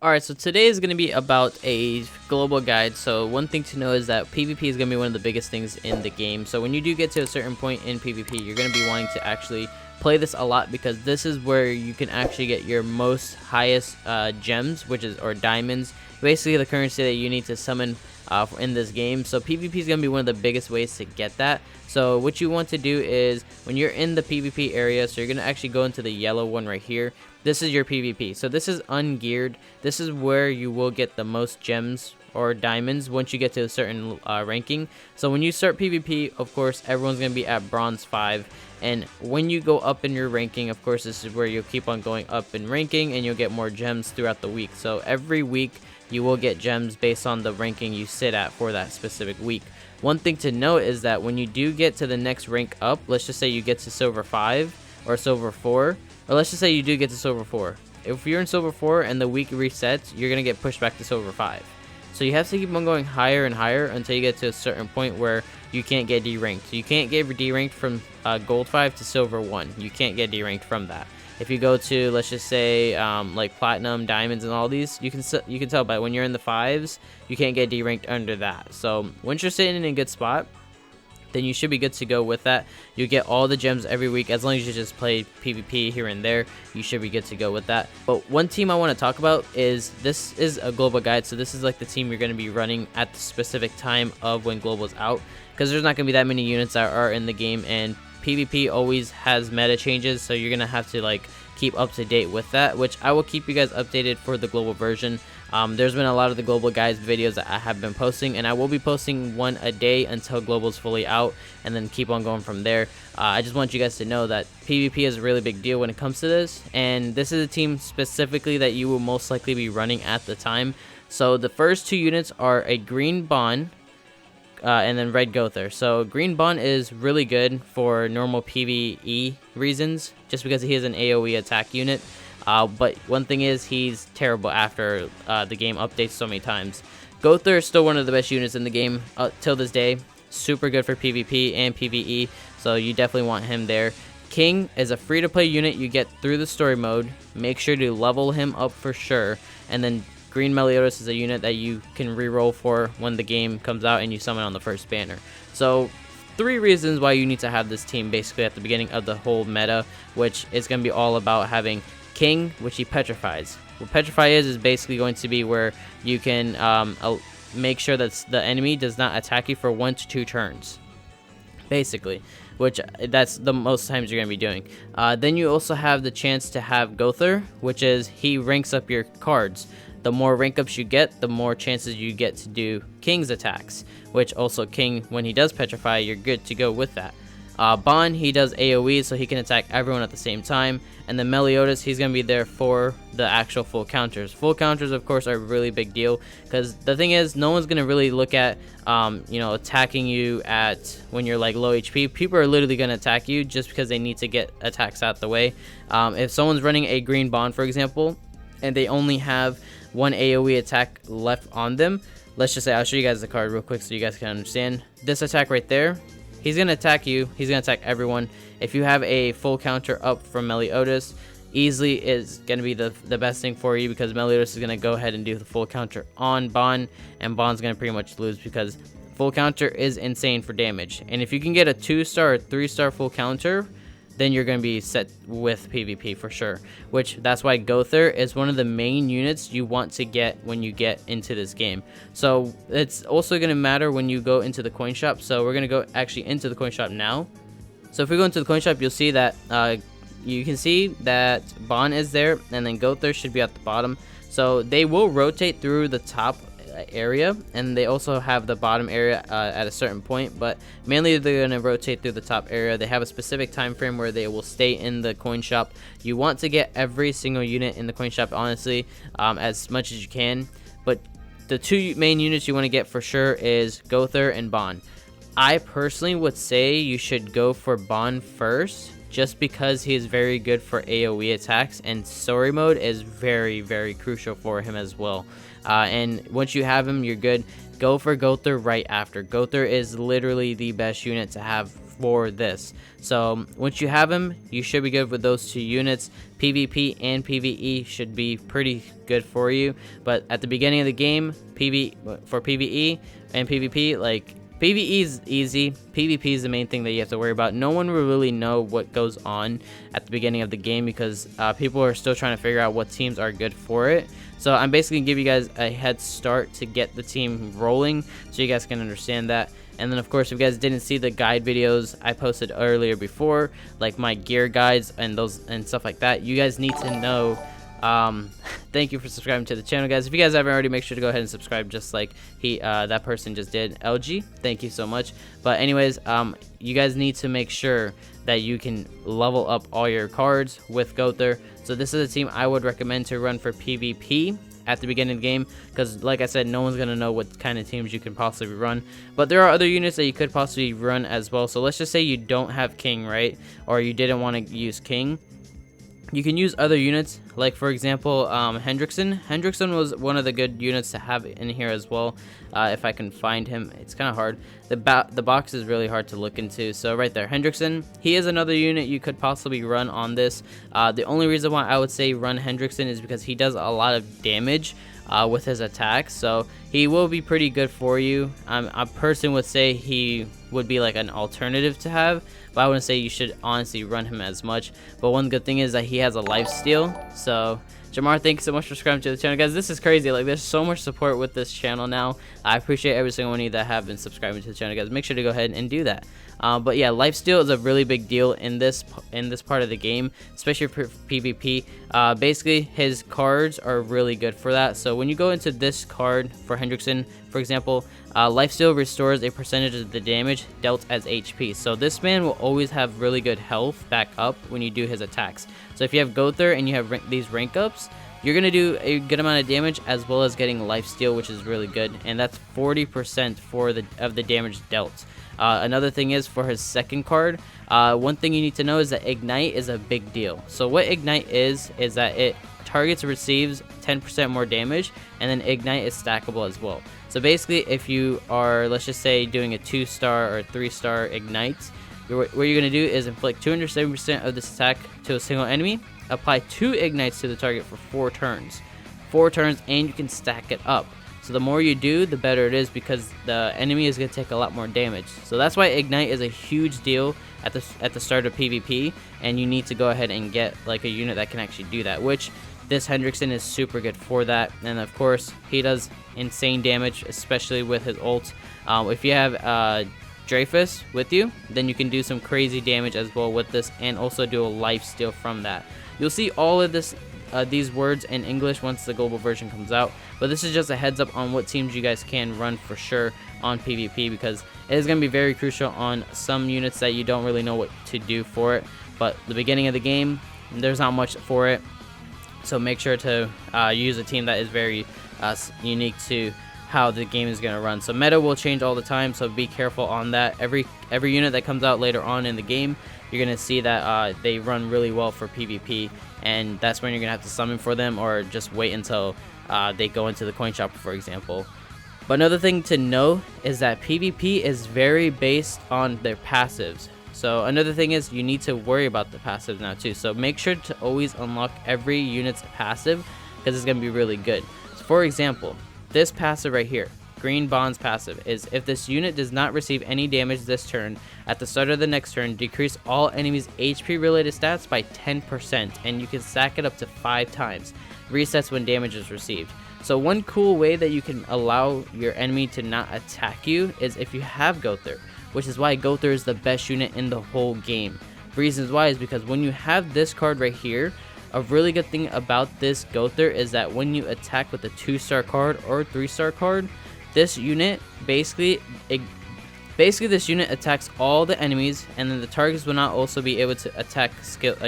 Alright, so today is going to be about a global guide. So one thing to know is that PvP is going to be one of the biggest things in the game. So when you do get to a certain point in PvP, you're going to be wanting to actually play this a lot, because this is where you can actually get your most highest gems, or diamonds, basically the currency that you need to summon in this game. So PvP is going to be one of the biggest ways to get that. So what you want to do is, when you're in the PvP area, so you're going to actually go into the yellow one right here. This is your PvP. So this is ungeared. This is where you will get the most gems or diamonds once you get to a certain ranking. So when you start PvP, of course, everyone's going to be at bronze 5. And when you go up in your ranking, of course, this is where you'll keep on going up in ranking, and you'll get more gems throughout the week. So every week you will get gems based on the ranking you sit at for that specific week. One thing to note is that when you do get to the next rank up, let's just say you get to silver 5 or silver 4, or let's just say you do get to silver 4. If you're in silver 4 and the week resets, you're going to get pushed back to silver 5. So you have to keep on going higher and higher until you get to a certain point where you can't get D-ranked. So you can't get D-ranked from gold 5 to silver 1. You can't get D-ranked from that. If you go to, let's just say, like platinum, diamonds, and all these, you can tell by when you're in the 5s, you can't get D-ranked under that. So once you're sitting in a good spot, then you should be good to go with that. You get all the gems every week. As long as you just play PvP here and there, you should be good to go with that. But one team I want to talk about is, this is a global guide, so this is like the team you're going to be running at the specific time of when global's out, because there's not going to be that many units that are in the game, and PvP always has meta changes, so you're going to have to like keep up to date with that, which I will keep you guys updated for the global version. There's been a lot of the global guides videos that I have been posting, and I will be posting one a day until global's fully out, and then keep on going from there. I just want you guys to know that PvP is a really big deal when it comes to this, and this is a team specifically that you will most likely be running at the time. So the first two units are a green Bon and then red Gother. So green Bon is really good for normal PvE reasons, just because he is an AoE attack unit. But one thing is, he's terrible after the game updates so many times. Gother is still one of the best units in the game till this day. Super good for PvP and PvE, so you definitely want him there. King is a free-to-play unit you get through the story mode. Make sure to level him up for sure. And then Green Meliodas is a unit that you can reroll for when the game comes out and you summon on the first banner. So 3 reasons why you need to have this team basically at the beginning of the whole meta, which is going to be all about having King, which he petrifies. What petrify is basically going to be where you can make sure that the enemy does not attack you for 1 to 2 turns, basically, which that's the most times you're going to be doing. Then you also have the chance to have Gother, which is he ranks up your cards. The more rank ups you get, the more chances you get to do King's attacks, which also King, when he does petrify, you're good to go with that. Bon, he does AoE, so he can attack everyone at the same time. And then Meliodas, he's going to be there for the actual full counters. Full counters, of course, are a really big deal, because the thing is, no one's going to really look at, attacking you at when you're like low HP. People are literally going to attack you just because they need to get attacks out the way. If someone's running a green Bon, for example, and they only have 1 AoE attack left on them, let's just say, I'll show you guys the card real quick so you guys can understand. This attack right there, he's going to attack you. He's going to attack everyone. If you have a full counter up from Meliodas, easily is going to be the best thing for you, because Meliodas is going to go ahead and do the full counter on Bon, and Bon's going to pretty much lose, because full counter is insane for damage. And if you can get a 2-star or 3-star full counter, then you're going to be set with PvP for sure, which that's why Gother is one of the main units you want to get when you get into this game. So it's also going to matter when you go into the coin shop. So we're going to go actually into the coin shop now. So if we go into the coin shop, you'll see that you can see that Bon is there, and then Gother should be at the bottom. So they will rotate through the top area, and they also have the bottom area at a certain point, but mainly they're going to rotate through the top area. They have a specific time frame where they will stay in the coin shop. You want to get every single unit in the coin shop, honestly, as much as you can, but the 2 main units you want to get for sure is Gother and Bon. I personally would say you should go for Bon first, just because he is very good for AoE attacks, and story mode is very, very crucial for him as well. And once you have him, you're good. Go for Gother right after. Gother is literally the best unit to have for this. So once you have him, you should be good with those 2 units. PvP and PvE should be pretty good for you, but at the beginning of the game, for PvE and PvP, like, PvE is easy. PvP is the main thing that you have to worry about. No one will really know what goes on at the beginning of the game because people are still trying to figure out what teams are good for it. So I'm basically going to give you guys a head start to get the team rolling so you guys can understand that. And then, of course, if you guys didn't see the guide videos I posted earlier before, like my gear guides and those and stuff like that, you guys need to know. Thank you for subscribing to the channel, guys. If you guys haven't already, make sure to go ahead and subscribe, just like that person just did, LG. Thank you so much. But anyways, you guys need to make sure that you can level up all your cards with Gother. So this is a team I would recommend to run for PvP at the beginning of the game, because like I said, no one's gonna know what kind of teams you can possibly run. But there are other units that you could possibly run as well. So let's just say you don't have King, right, or you didn't want to use King. You can use other units, like for example, Hendrickson. Hendrickson was one of the good units to have in here as well. If I can find him, it's kind of hard. The box is really hard to look into. So right there, Hendrickson. He is another unit you could possibly run on this. The only reason why I would say run Hendrickson is because he does a lot of damage with his attacks, so he will be pretty good for you. A person would say he would be like an alternative to have, but I wouldn't say you should honestly run him as much. But one good thing is that he has a lifesteal. So Jamar, thank you so much for subscribing to the channel, guys. This is crazy. Like, there's so much support with this channel now. I appreciate every single one of you that have been subscribing to the channel, guys. Make sure to go ahead and do that. But yeah, lifesteal is a really big deal in this part of the game, especially for PvP. Basically, his cards are really good for that. So when you go into this card for Hendrickson, for example, lifesteal restores a percentage of the damage dealt as HP. So this man will always have really good health back up when you do his attacks. So if you have Gother and you have these rank ups, you're going to do a good amount of damage as well as getting lifesteal, which is really good. And that's 40% of the damage dealt. Another thing is for his second card, one thing you need to know is that Ignite is a big deal. So what Ignite is that it targets receives 10% more damage, and then Ignite is stackable as well. So basically, if you are, let's just say, doing a 2-star or 3-star Ignite, what you're going to do is inflict 270% of this attack to a single enemy, apply 2 Ignites to the target for 4 turns. 4 turns, and you can stack it up. So the more you do, the better it is, because the enemy is going to take a lot more damage. So that's why Ignite is a huge deal at the start of PvP, and you need to go ahead and get like a unit that can actually do that, which this Hendrickson is super good for that. And of course, he does insane damage, especially with his ult. If you have Dreyfus with you, then you can do some crazy damage as well with this, and also do a lifesteal from that. You'll see all of this these words in English once the global version comes out, but this is just a heads up on what teams you guys can run for sure on PvP, because it is going to be very crucial on some units that you don't really know what to do for it. But the beginning of the game, there's not much for it, so make sure to use a team that is very unique to how the game is going to run. So meta will change all the time, so be careful on that. Every unit that comes out later on in the game, you're going to see that they run really well for PvP, and that's when you're going to have to summon for them, or just wait until they go into the coin shop, for example. But another thing to know is that PvP is very based on their passives. So another thing is you need to worry about the passives now too. So make sure to always unlock every unit's passive, because it's going to be really good. So for example, this passive right here, Green Bond's passive, is if this unit does not receive any damage this turn, at the start of the next turn, decrease all enemies' HP related stats by 10%, and you can stack it up to 5 times. Resets when damage is received. So one cool way that you can allow your enemy to not attack you is if you have Gother, which is why Gother is the best unit in the whole game. Reasons why is because when you have this card right here, a really good thing about this Gother is that when you attack with a 2-star card or 3-star card, this unit basically this unit attacks all the enemies, and then the targets will not also be able to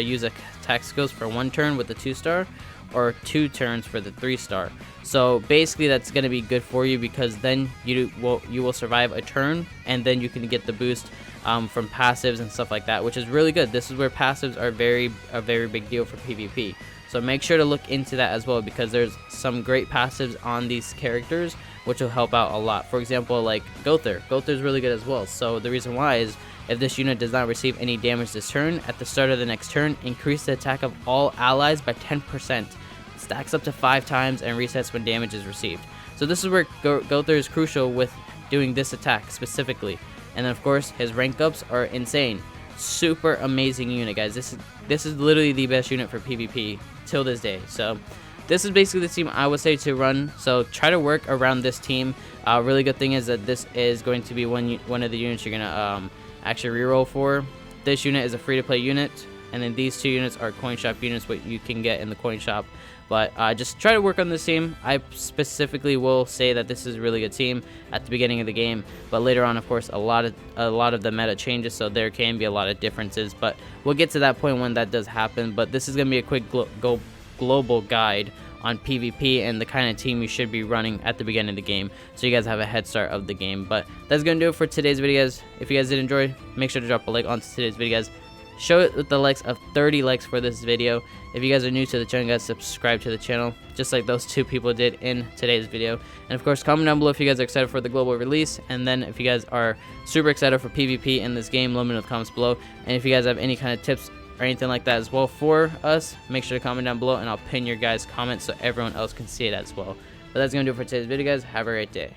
use attack skills for 1 turn with the 2-star or 2 turns for the 3-star. So basically that's going to be good for you, because then you will survive a turn, and then you can get the boost from passives and stuff like that, which is really good. This is where passives are a very big deal for PvP. So make sure to look into that as well, because there's some great passives on these characters which will help out a lot. For example, like Gother is really good as well. So the reason why is If this unit does not receive any damage this turn, at the start of the next turn, increase the attack of all allies by 10%. Stacks up to 5 times and resets when damage is received. So this is where Gowther is crucial with doing this attack specifically. And then of course his rank ups are insane. Super amazing unit, guys. This is literally the best unit for PvP till this day. So this is basically the team I would say to run. So try to work around this team. Really good thing is that this is going to be one of the units you're gonna actually reroll for. This unit is a free-to-play unit, and then these 2 units are coin shop units, what you can get in the coin shop. But just try to work on this team. I specifically will say that this is a really good team at the beginning of the game, but later on, of course, a lot of the meta changes, so there can be a lot of differences. But we'll get to that point when that does happen. But this is gonna be a quick global guide on PvP and the kind of team you should be running at the beginning of the game, so you guys have a head start of the game. But that's gonna do it for today's video, guys. If you guys did enjoy, make sure to drop a like onto today's video, guys. Show it with the likes of 30 likes for this video. If you guys are new to the channel, guys, subscribe to the channel, just like those 2 people did in today's video. And of course, comment down below if you guys are excited for the global release, and then if you guys are super excited for PvP in this game, let me know in the comments below. And if you guys have any kind of tips or anything like that as well for us, make sure to comment down below, and I'll pin your guys' comments so everyone else can see it as well. But that's gonna do it for today's video, guys. Have a great day.